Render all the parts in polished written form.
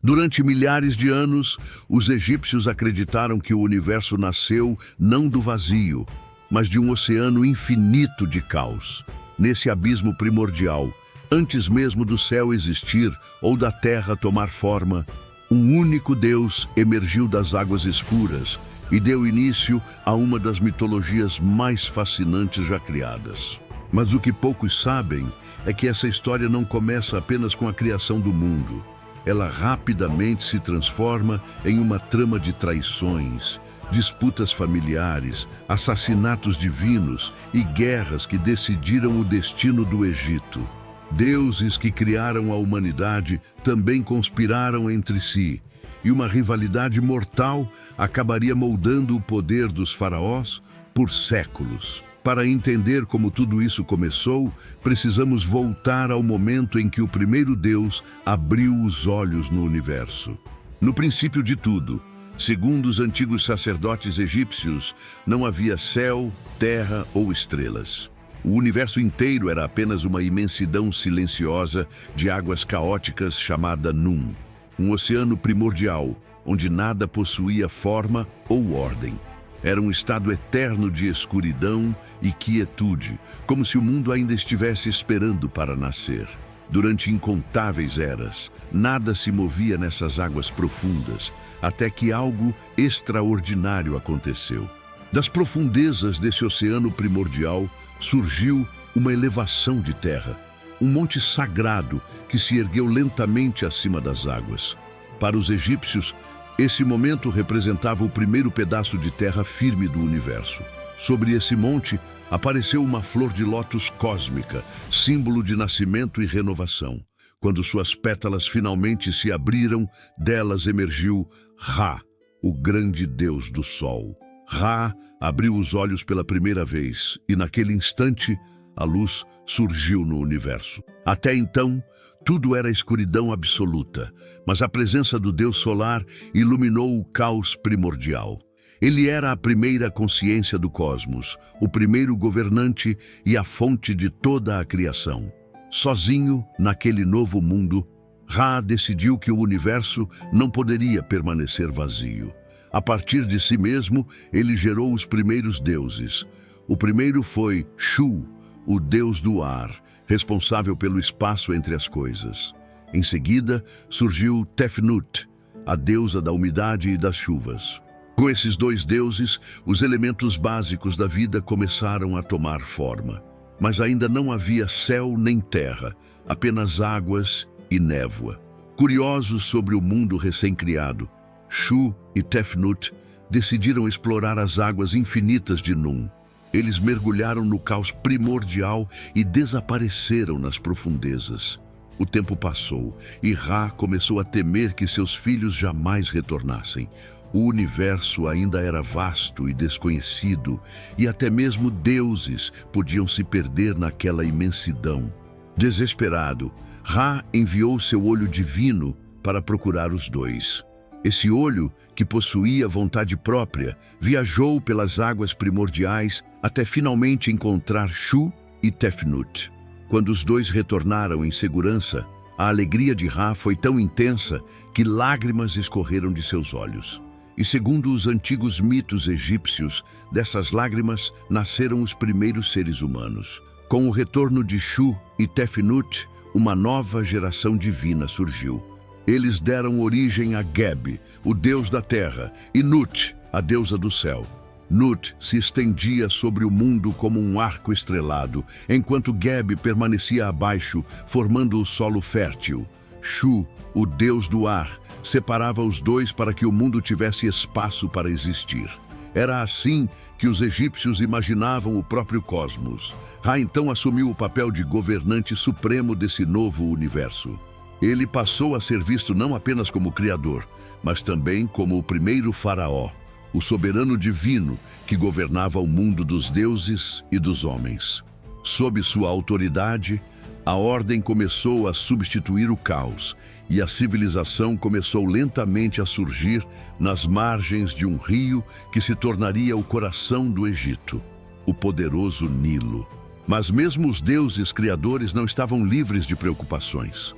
Durante milhares de anos, os egípcios acreditaram que o universo nasceu não do vazio, mas de um oceano infinito de caos. Nesse abismo primordial, antes mesmo do céu existir ou da terra tomar forma, um único Deus emergiu das águas escuras e deu início a uma das mitologias mais fascinantes já criadas. Mas o que poucos sabem é que essa história não começa apenas com a criação do mundo. Ela rapidamente se transforma em uma trama de traições, disputas familiares, assassinatos divinos e guerras que decidiram o destino do Egito. Deuses que criaram a humanidade também conspiraram entre si, e uma rivalidade mortal acabaria moldando o poder dos faraós por séculos. Para entender como tudo isso começou, precisamos voltar ao momento em que o primeiro Deus abriu os olhos no universo. No princípio de tudo, segundo os antigos sacerdotes egípcios, não havia céu, terra ou estrelas. O universo inteiro era apenas uma imensidão silenciosa de águas caóticas chamada Num, um oceano primordial, onde nada possuía forma ou ordem. Era um estado eterno de escuridão e quietude, como se o mundo ainda estivesse esperando para nascer. Durante incontáveis eras, nada se movia nessas águas profundas, até que algo extraordinário aconteceu. Das profundezas desse oceano primordial, surgiu uma elevação de terra, um monte sagrado que se ergueu lentamente acima das águas. Para os egípcios, esse momento representava o primeiro pedaço de terra firme do universo. Sobre esse monte, apareceu uma flor de lótus cósmica, símbolo de nascimento e renovação. Quando suas pétalas finalmente se abriram, delas emergiu Ra, o grande deus do sol. Ra abriu os olhos pela primeira vez e, naquele instante, a luz surgiu no universo. Até então, tudo era escuridão absoluta, mas a presença do Deus solar iluminou o caos primordial. Ele era a primeira consciência do cosmos, o primeiro governante e a fonte de toda a criação. Sozinho, naquele novo mundo, Ra decidiu que o universo não poderia permanecer vazio. A partir de si mesmo, ele gerou os primeiros deuses. O primeiro foi Shu, o deus do ar, responsável pelo espaço entre as coisas. Em seguida, surgiu Tefnut, a deusa da umidade e das chuvas. Com esses dois deuses, os elementos básicos da vida começaram a tomar forma. Mas ainda não havia céu nem terra, apenas águas e névoa. Curiosos sobre o mundo recém-criado, Shu e Tefnut decidiram explorar as águas infinitas de Num. Eles mergulharam no caos primordial e desapareceram nas profundezas. O tempo passou e Ra começou a temer que seus filhos jamais retornassem. O universo ainda era vasto e desconhecido, e até mesmo deuses podiam se perder naquela imensidão. Desesperado, Ra enviou seu olho divino para procurar os dois. Esse olho, que possuía vontade própria, viajou pelas águas primordiais até finalmente encontrar Shu e Tefnut. Quando os dois retornaram em segurança, a alegria de Ra foi tão intensa que lágrimas escorreram de seus olhos. E segundo os antigos mitos egípcios, dessas lágrimas nasceram os primeiros seres humanos. Com o retorno de Shu e Tefnut, uma nova geração divina surgiu. Eles deram origem a Geb, o deus da terra, e Nut, a deusa do céu. Nut se estendia sobre o mundo como um arco estrelado, enquanto Geb permanecia abaixo, formando o solo fértil. Shu, o deus do ar, separava os dois para que o mundo tivesse espaço para existir. Era assim que os egípcios imaginavam o próprio cosmos. Ra então assumiu o papel de governante supremo desse novo universo. Ele passou a ser visto não apenas como criador, mas também como o primeiro faraó, o soberano divino que governava o mundo dos deuses e dos homens. Sob sua autoridade, a ordem começou a substituir o caos e a civilização começou lentamente a surgir nas margens de um rio que se tornaria o coração do Egito, o poderoso Nilo. Mas mesmo os deuses criadores não estavam livres de preocupações.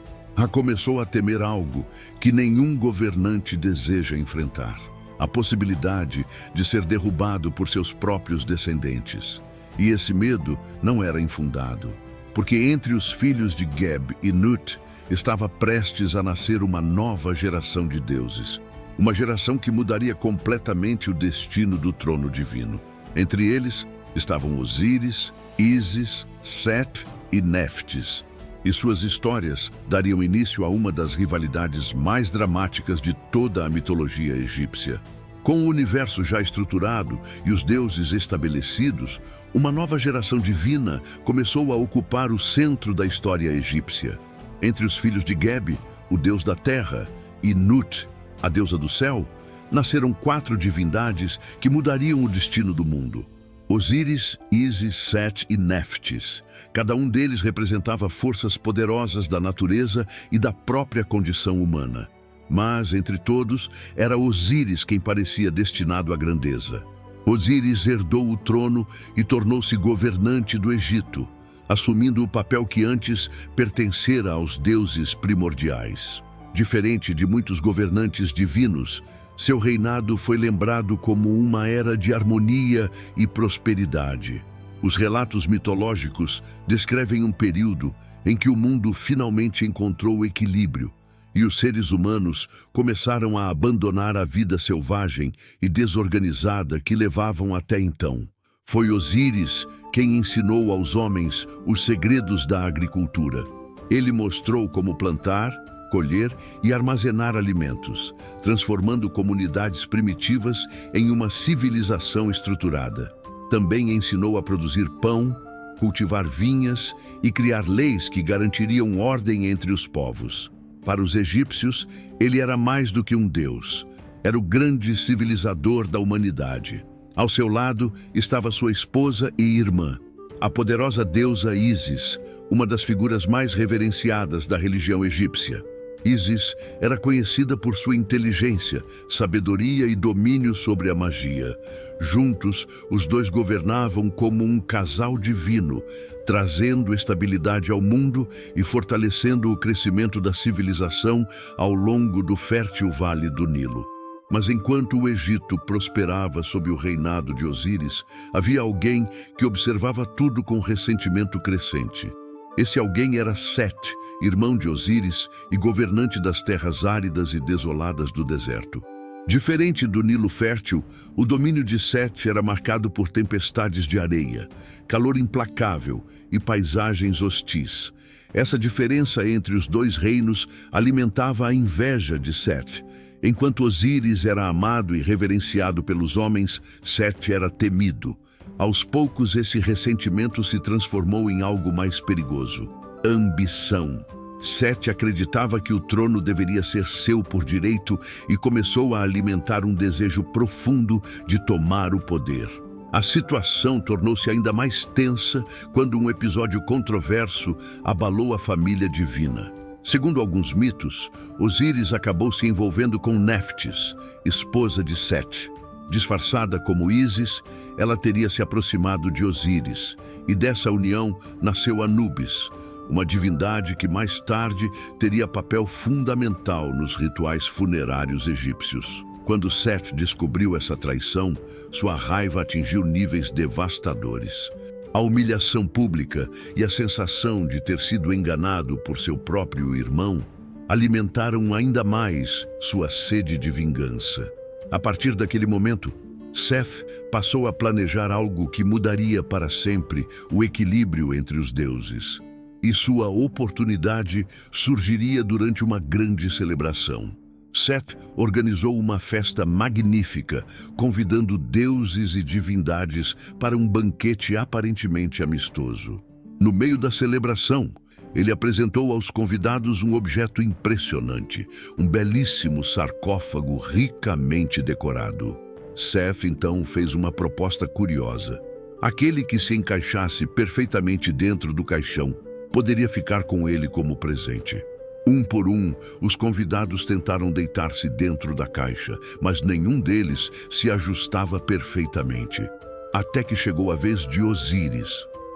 começou a temer algo que nenhum governante deseja enfrentar: a possibilidade de ser derrubado por seus próprios descendentes. E esse medo não era infundado, porque entre os filhos de Geb e Nut estava prestes a nascer uma nova geração de deuses, uma geração que mudaria completamente o destino do trono divino. Entre eles estavam Osíris, Ísis, Sete e Néftis, e suas histórias dariam início a uma das rivalidades mais dramáticas de toda a mitologia egípcia. Com o universo já estruturado e os deuses estabelecidos, uma nova geração divina começou a ocupar o centro da história egípcia. Entre os filhos de Geb, o deus da terra, e Nut, a deusa do céu, nasceram 4 divindades que mudariam o destino do mundo: Osíris, Ísis, Sete e Néftis. Cada um deles representava forças poderosas da natureza e da própria condição humana. Mas, entre todos, era Osíris quem parecia destinado à grandeza. Osíris herdou o trono e tornou-se governante do Egito, assumindo o papel que antes pertencera aos deuses primordiais. Diferente de muitos governantes divinos, seu reinado foi lembrado como uma era de harmonia e prosperidade. Os relatos mitológicos descrevem um período em que o mundo finalmente encontrou equilíbrio e os seres humanos começaram a abandonar a vida selvagem e desorganizada que levavam até então. Foi Osíris quem ensinou aos homens os segredos da agricultura. Ele mostrou como plantar, colher e armazenar alimentos, transformando comunidades primitivas em uma civilização estruturada. Também ensinou a produzir pão, cultivar vinhas e criar leis que garantiriam ordem entre os povos. Para os egípcios, ele era mais do que um deus. Era o grande civilizador da humanidade. Ao seu lado estava sua esposa e irmã, a poderosa deusa Ísis, uma das figuras mais reverenciadas da religião egípcia. Ísis era conhecida por sua inteligência, sabedoria e domínio sobre a magia. Juntos, os dois governavam como um casal divino, trazendo estabilidade ao mundo e fortalecendo o crescimento da civilização ao longo do fértil Vale do Nilo. Mas enquanto o Egito prosperava sob o reinado de Osíris, havia alguém que observava tudo com ressentimento crescente. Esse alguém era Sete, irmão de Osíris e governante das terras áridas e desoladas do deserto. Diferente do Nilo fértil, o domínio de Sete era marcado por tempestades de areia, calor implacável e paisagens hostis. Essa diferença entre os dois reinos alimentava a inveja de Sete. Enquanto Osíris era amado e reverenciado pelos homens, Sete era temido. Aos poucos, esse ressentimento se transformou em algo mais perigoso: ambição. Sete acreditava que o trono deveria ser seu por direito e começou a alimentar um desejo profundo de tomar o poder. A situação tornou-se ainda mais tensa quando um episódio controverso abalou a família divina. Segundo alguns mitos, Osíris acabou se envolvendo com Néftis, esposa de Sete. Disfarçada como Ísis, ela teria se aproximado de Osíris, e dessa união nasceu Anubis, uma divindade que mais tarde teria papel fundamental nos rituais funerários egípcios. Quando Sete descobriu essa traição, sua raiva atingiu níveis devastadores. A humilhação pública e a sensação de ter sido enganado por seu próprio irmão alimentaram ainda mais sua sede de vingança. A partir daquele momento, Seth passou a planejar algo que mudaria para sempre o equilíbrio entre os deuses. E sua oportunidade surgiria durante uma grande celebração. Seth organizou uma festa magnífica, convidando deuses e divindades para um banquete aparentemente amistoso. No meio da celebração, ele apresentou aos convidados um objeto impressionante, um belíssimo sarcófago ricamente decorado. Seth então fez uma proposta curiosa. Aquele que se encaixasse perfeitamente dentro do caixão poderia ficar com ele como presente. Um por um, os convidados tentaram deitar-se dentro da caixa, mas nenhum deles se ajustava perfeitamente. Até que chegou a vez de Osíris.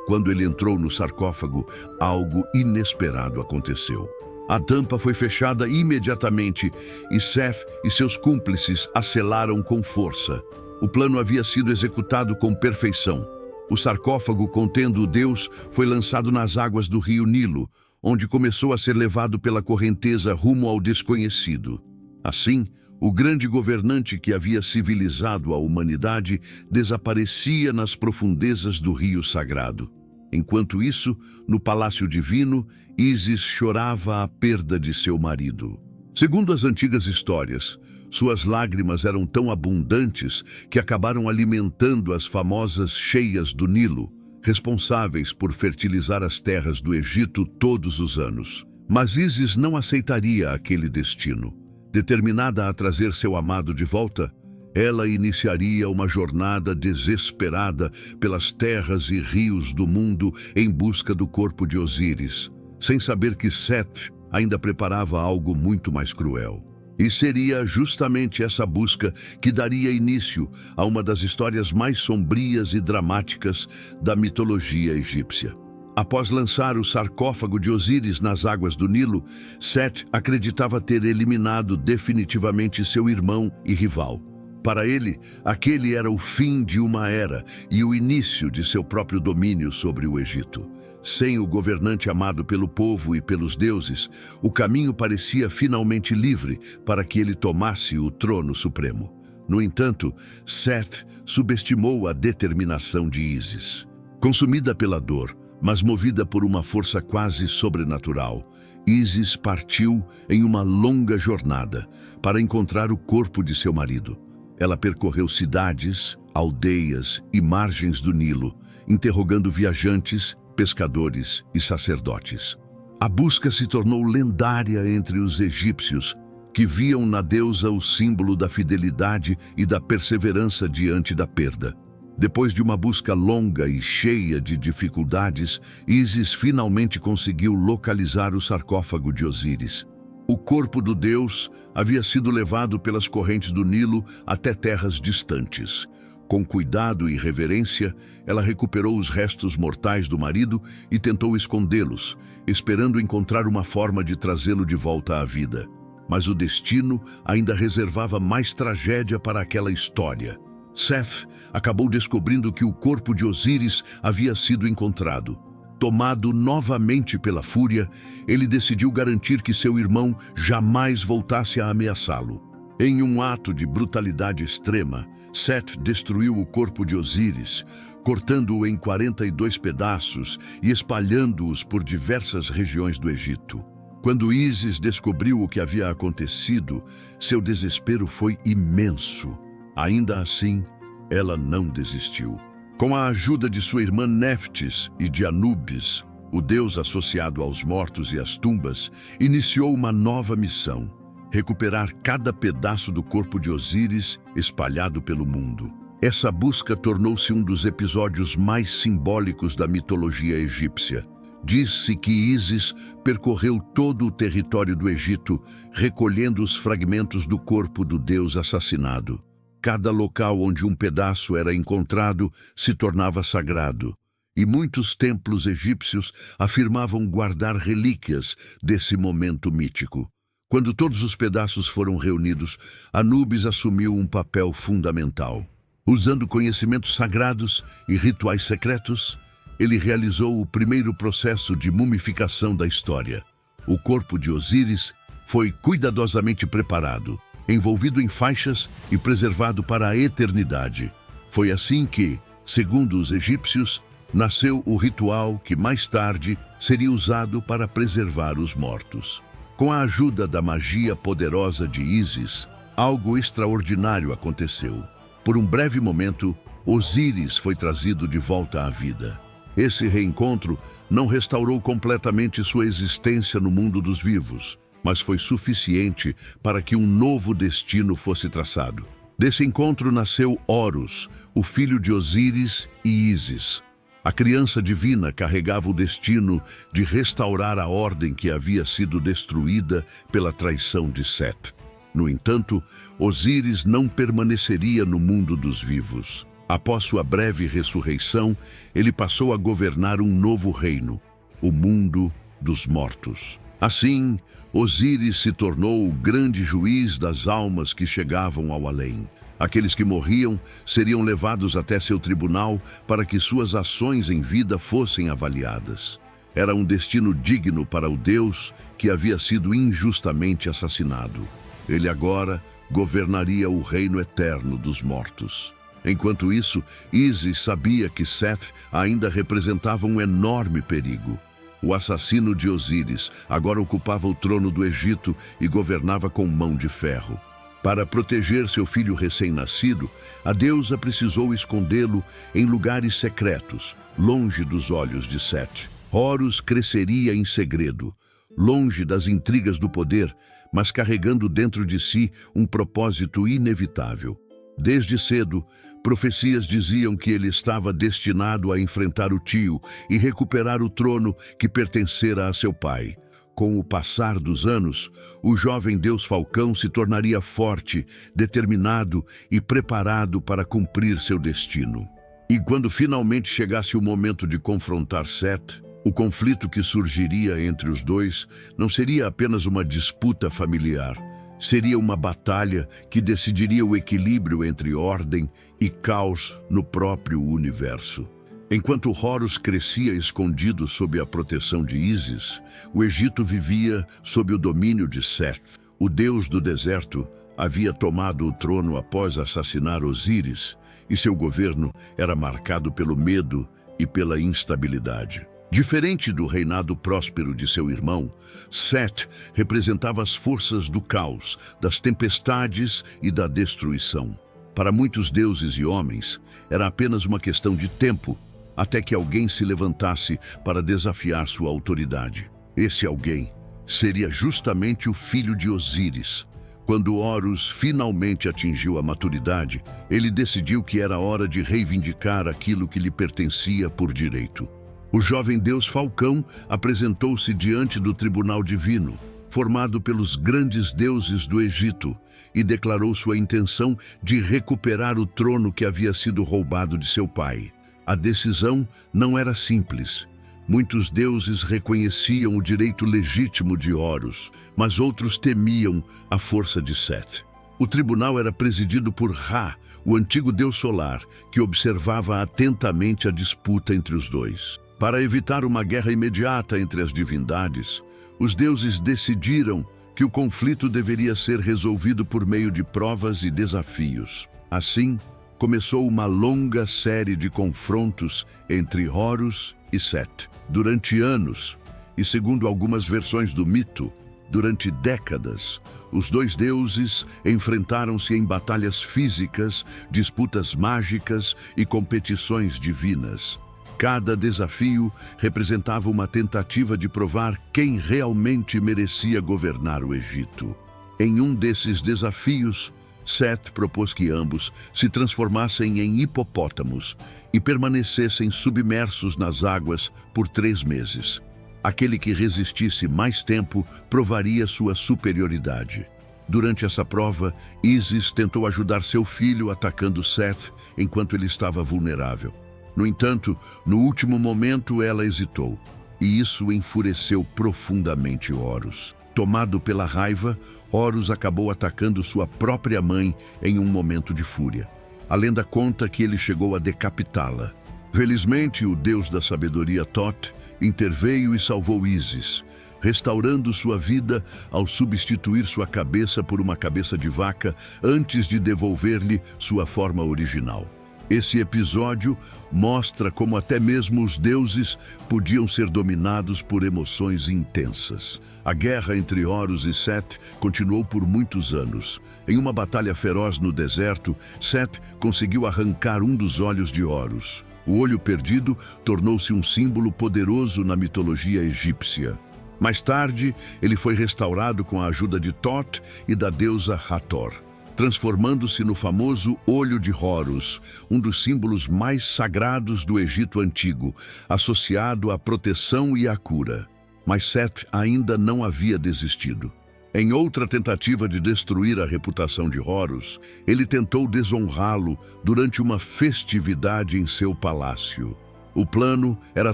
Quando ele entrou no sarcófago, algo inesperado aconteceu. A tampa foi fechada imediatamente e Seth e seus cúmplices a selaram com força. O plano havia sido executado com perfeição. O sarcófago contendo o Deus foi lançado nas águas do rio Nilo, onde começou a ser levado pela correnteza rumo ao desconhecido. Assim, o grande governante que havia civilizado a humanidade desaparecia nas profundezas do rio sagrado. Enquanto isso, no palácio divino, Ísis chorava a perda de seu marido. Segundo as antigas histórias, suas lágrimas eram tão abundantes que acabaram alimentando as famosas cheias do Nilo, responsáveis por fertilizar as terras do Egito todos os anos. Mas Ísis não aceitaria aquele destino. Determinada a trazer seu amado de volta, ela iniciaria uma jornada desesperada pelas terras e rios do mundo em busca do corpo de Osíris, sem saber que Seth ainda preparava algo muito mais cruel. E seria justamente essa busca que daria início a uma das histórias mais sombrias e dramáticas da mitologia egípcia. Após lançar o sarcófago de Osíris nas águas do Nilo, Seth acreditava ter eliminado definitivamente seu irmão e rival. Para ele, aquele era o fim de uma era e o início de seu próprio domínio sobre o Egito. Sem o governante amado pelo povo e pelos deuses, o caminho parecia finalmente livre para que ele tomasse o trono supremo. No entanto, Seth subestimou a determinação de Ísis. Consumida pela dor, mas movida por uma força quase sobrenatural, Ísis partiu em uma longa jornada para encontrar o corpo de seu marido. Ela percorreu cidades, aldeias e margens do Nilo, interrogando viajantes, pescadores e sacerdotes. A busca se tornou lendária entre os egípcios, que viam na deusa o símbolo da fidelidade e da perseverança diante da perda. Depois de uma busca longa e cheia de dificuldades, Ísis finalmente conseguiu localizar o sarcófago de Osíris. O corpo do deus havia sido levado pelas correntes do Nilo até terras distantes. Com cuidado e reverência, ela recuperou os restos mortais do marido e tentou escondê-los, esperando encontrar uma forma de trazê-lo de volta à vida. Mas o destino ainda reservava mais tragédia para aquela história. Seth acabou descobrindo que o corpo de Osíris havia sido encontrado. Tomado novamente pela fúria, ele decidiu garantir que seu irmão jamais voltasse a ameaçá-lo. Em um ato de brutalidade extrema, Seth destruiu o corpo de Osíris, cortando-o em 42 pedaços e espalhando-os por diversas regiões do Egito. Quando Ísis descobriu o que havia acontecido, seu desespero foi imenso. Ainda assim, ela não desistiu. Com a ajuda de sua irmã Néftis e de Anubis, o deus associado aos mortos e às tumbas, iniciou uma nova missão: recuperar cada pedaço do corpo de Osíris espalhado pelo mundo. Essa busca tornou-se um dos episódios mais simbólicos da mitologia egípcia. Diz-se que Ísis percorreu todo o território do Egito, recolhendo os fragmentos do corpo do deus assassinado. Cada local onde um pedaço era encontrado se tornava sagrado, e muitos templos egípcios afirmavam guardar relíquias desse momento mítico. Quando todos os pedaços foram reunidos, Anubis assumiu um papel fundamental. Usando conhecimentos sagrados e rituais secretos, ele realizou o primeiro processo de mumificação da história. O corpo de Osíris foi cuidadosamente preparado, envolvido em faixas e preservado para a eternidade. Foi assim que, segundo os egípcios, nasceu o ritual que mais tarde seria usado para preservar os mortos. Com a ajuda da magia poderosa de Ísis, algo extraordinário aconteceu. Por um breve momento, Osíris foi trazido de volta à vida. Esse reencontro não restaurou completamente sua existência no mundo dos vivos, mas foi suficiente para que um novo destino fosse traçado. Desse encontro nasceu Horus, o filho de Osíris e Ísis. A criança divina carregava o destino de restaurar a ordem que havia sido destruída pela traição de Seth. No entanto, Osíris não permaneceria no mundo dos vivos. Após sua breve ressurreição, ele passou a governar um novo reino, o mundo dos mortos. Assim, Osíris se tornou o grande juiz das almas que chegavam ao além. Aqueles que morriam seriam levados até seu tribunal para que suas ações em vida fossem avaliadas. Era um destino digno para o Deus que havia sido injustamente assassinado. Ele agora governaria o reino eterno dos mortos. Enquanto isso, Ísis sabia que Seth ainda representava um enorme perigo. O assassino de Osíris agora ocupava o trono do Egito e governava com mão de ferro. Para proteger seu filho recém-nascido, a deusa precisou escondê-lo em lugares secretos, longe dos olhos de Seth. Horus cresceria em segredo, longe das intrigas do poder, mas carregando dentro de si um propósito inevitável. Desde cedo, profecias diziam que ele estava destinado a enfrentar o tio e recuperar o trono que pertencera a seu pai. Com o passar dos anos, o jovem deus Falcão se tornaria forte, determinado e preparado para cumprir seu destino. E quando finalmente chegasse o momento de confrontar Seth, o conflito que surgiria entre os dois não seria apenas uma disputa familiar. Seria uma batalha que decidiria o equilíbrio entre ordem e caos no próprio universo. Enquanto Horus crescia escondido sob a proteção de Ísis, o Egito vivia sob o domínio de Seth. O deus do deserto havia tomado o trono após assassinar Osíris, e seu governo era marcado pelo medo e pela instabilidade. Diferente do reinado próspero de seu irmão, Seth representava as forças do caos, das tempestades e da destruição. Para muitos deuses e homens, era apenas uma questão de tempo até que alguém se levantasse para desafiar sua autoridade. Esse alguém seria justamente o filho de Osíris. Quando Horus finalmente atingiu a maturidade, ele decidiu que era hora de reivindicar aquilo que lhe pertencia por direito. O jovem deus Falcão apresentou-se diante do tribunal divino, formado pelos grandes deuses do Egito, e declarou sua intenção de recuperar o trono que havia sido roubado de seu pai. A decisão não era simples. Muitos deuses reconheciam o direito legítimo de Horus, mas outros temiam a força de Seth. O tribunal era presidido por Ra, o antigo deus solar, que observava atentamente a disputa entre os dois. Para evitar uma guerra imediata entre as divindades, os deuses decidiram que o conflito deveria ser resolvido por meio de provas e desafios. Assim, começou uma longa série de confrontos entre Horus e Seth. Durante anos, e segundo algumas versões do mito, durante décadas, os dois deuses enfrentaram-se em batalhas físicas, disputas mágicas e competições divinas. Cada desafio representava uma tentativa de provar quem realmente merecia governar o Egito. Em um desses desafios, Seth propôs que ambos se transformassem em hipopótamos e permanecessem submersos nas águas por 3 meses. Aquele que resistisse mais tempo provaria sua superioridade. Durante essa prova, Ísis tentou ajudar seu filho atacando Seth enquanto ele estava vulnerável. No entanto, no último momento ela hesitou, e isso enfureceu profundamente Horus. Tomado pela raiva, Horus acabou atacando sua própria mãe em um momento de fúria. A lenda conta que ele chegou a decapitá-la. Felizmente, o deus da sabedoria Thoth interveio e salvou Ísis, restaurando sua vida ao substituir sua cabeça por uma cabeça de vaca antes de devolver-lhe sua forma original. Esse episódio mostra como até mesmo os deuses podiam ser dominados por emoções intensas. A guerra entre Horus e Seth continuou por muitos anos. Em uma batalha feroz no deserto, Seth conseguiu arrancar um dos olhos de Horus. O olho perdido tornou-se um símbolo poderoso na mitologia egípcia. Mais tarde, ele foi restaurado com a ajuda de Thoth e da deusa Hathor, transformando-se no famoso Olho de Horus, um dos símbolos mais sagrados do Egito Antigo, associado à proteção e à cura. Mas Seth ainda não havia desistido. Em outra tentativa de destruir a reputação de Horus, ele tentou desonrá-lo durante uma festividade em seu palácio. O plano era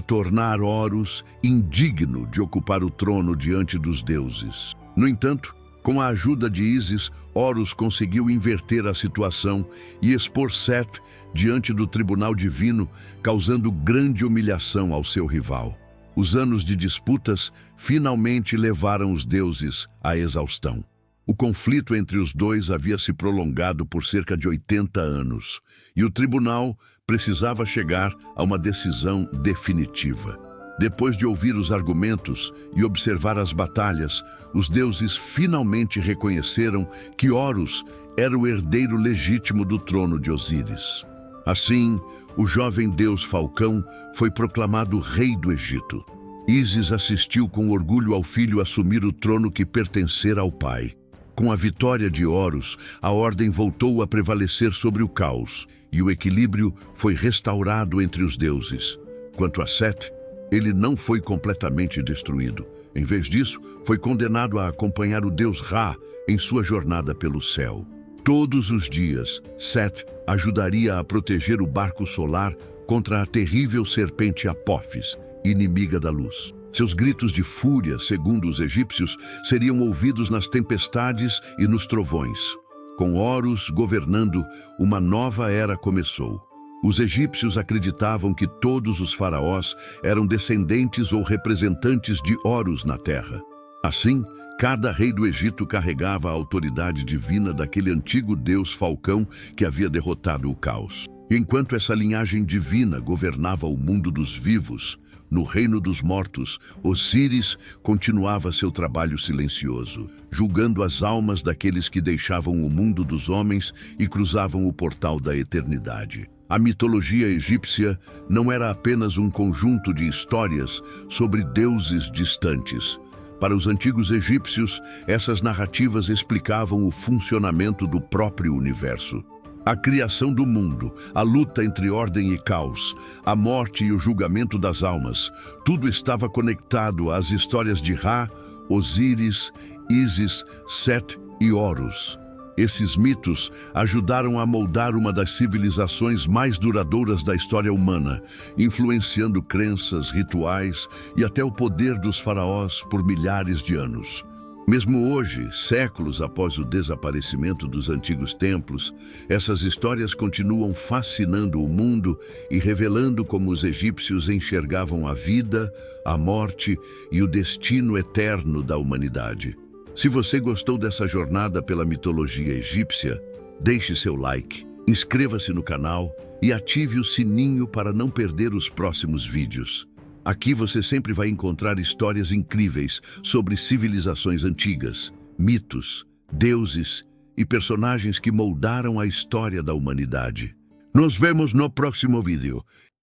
tornar Horus indigno de ocupar o trono diante dos deuses. No entanto, com a ajuda de Ísis, Horus conseguiu inverter a situação e expor Seth diante do tribunal divino, causando grande humilhação ao seu rival. Os anos de disputas finalmente levaram os deuses à exaustão. O conflito entre os dois havia se prolongado por cerca de 80 anos, e o tribunal precisava chegar a uma decisão definitiva. Depois de ouvir os argumentos e observar as batalhas, os deuses finalmente reconheceram que Horus era o herdeiro legítimo do trono de Osíris. Assim, o jovem deus Falcão foi proclamado rei do Egito. Ísis assistiu com orgulho ao filho assumir o trono que pertencera ao pai. Com a vitória de Horus, a ordem voltou a prevalecer sobre o caos, e o equilíbrio foi restaurado entre os deuses. Quanto a Seth, ele não foi completamente destruído. Em vez disso, foi condenado a acompanhar o deus Ra em sua jornada pelo céu. Todos os dias, Seth ajudaria a proteger o barco solar contra a terrível serpente Apófis, inimiga da luz. Seus gritos de fúria, segundo os egípcios, seriam ouvidos nas tempestades e nos trovões. Com Horus governando, uma nova era começou. Os egípcios acreditavam que todos os faraós eram descendentes ou representantes de Horus na terra. Assim, cada rei do Egito carregava a autoridade divina daquele antigo deus Falcão que havia derrotado o caos. Enquanto essa linhagem divina governava o mundo dos vivos, no reino dos mortos, Osíris continuava seu trabalho silencioso, julgando as almas daqueles que deixavam o mundo dos homens e cruzavam o portal da eternidade. A mitologia egípcia não era apenas um conjunto de histórias sobre deuses distantes. Para os antigos egípcios, essas narrativas explicavam o funcionamento do próprio universo. A criação do mundo, a luta entre ordem e caos, a morte e o julgamento das almas, tudo estava conectado às histórias de Ra, Osíris, Ísis, Seth e Horus. Esses mitos ajudaram a moldar uma das civilizações mais duradouras da história humana, influenciando crenças, rituais e até o poder dos faraós por milhares de anos. Mesmo hoje, séculos após o desaparecimento dos antigos templos, essas histórias continuam fascinando o mundo e revelando como os egípcios enxergavam a vida, a morte e o destino eterno da humanidade. Se você gostou dessa jornada pela mitologia egípcia, deixe seu like, inscreva-se no canal e ative o sininho para não perder os próximos vídeos. Aqui você sempre vai encontrar histórias incríveis sobre civilizações antigas, mitos, deuses e personagens que moldaram a história da humanidade. Nos vemos no próximo vídeo.